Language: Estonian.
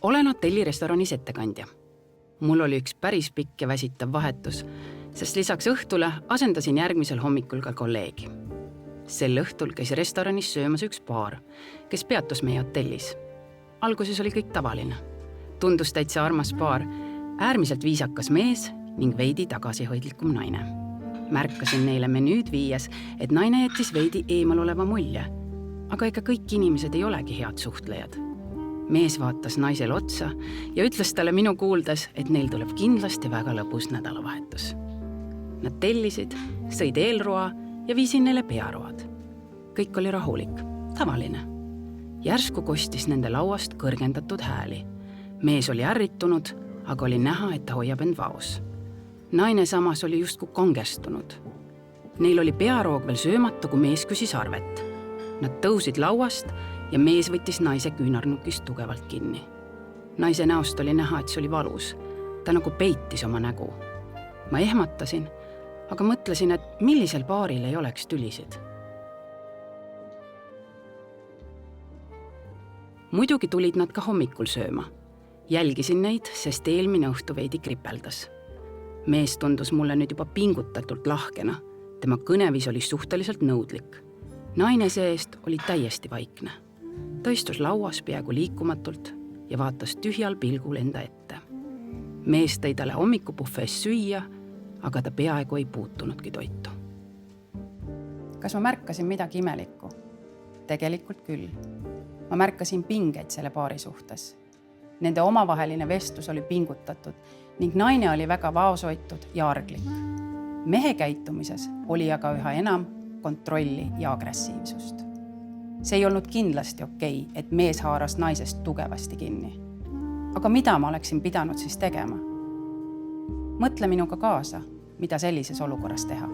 Olen hotellirestoranis ettekandja. Mul oli üks päris pikk ja väsitav vahetus, sest lisaks õhtule asendasin järgmisel hommikul ka kolleegi. Sel õhtul käis restoranis söömas üks paar, kes peatus meie hotellis. Alguses oli kõik tavaline. Tundus täitsa armas paar, äärmiselt viisakas mees ning veidi tagasihoidlikum naine. Märkasin neile menüüd viies, et naine jättis veidi eemal oleva mulje, aga ega kõik inimesed ei olegi head suhtlejad. Mees vaatas naisele otsa ja ütles talle minu kuuldes, et neil tuleb kindlasti väga lõbus nädalavahetus. Nad tellisid, sõid eelroa ja viisin neile pearoad. Kõik oli rahulik, tavaline. Järsku kostis nende lauast kõrgendatud hääli. Mees oli ärritunud, aga oli näha, et ta hoiab end vaos. Naine samas oli justkui kangestunud. Neil oli pearoog veel söömata, kui mees küsis arvet. Nad tõusid lauast ja mees võttis naise küünarnukist tugevalt kinni. Naise näost oli näha, et see oli valus. Ta nagu peitis oma nägu. Ma ehmatasin, aga mõtlesin, et millisel paaril ei oleks tülisid. Muidugi tulid nad ka hommikul sööma. Jälgisin neid, sest eelmine õhtu veidi kripeldas. Mees tundus mulle nüüd juba pingutatult lahkena. Tema kõnevis oli suhteliselt nõudlik. Naine seest oli täiesti vaikne. Ta istus lauas peaaegu liikumatult ja vaatas tühjal pilgul enda ette. Mees tõi talle hommikupufees süüa, aga ta peaaegu ei puutunudki toitu. Kas ma märkasin midagi imelikku? Tegelikult küll. Ma märkasin pingeid selle paari suhtes. Nende omavaheline vestlus oli pingutatud ning naine oli väga vaoshoitud ja arglik. Mehe käitumises oli aga üha enam kontrolli ja agressiivsust. See ei olnud kindlasti okei, et mees haaras naisest tugevasti kinni. Aga mida ma oleksin pidanud siis tegema? Mõtle minuga kaasa, mida sellises olukorras teha.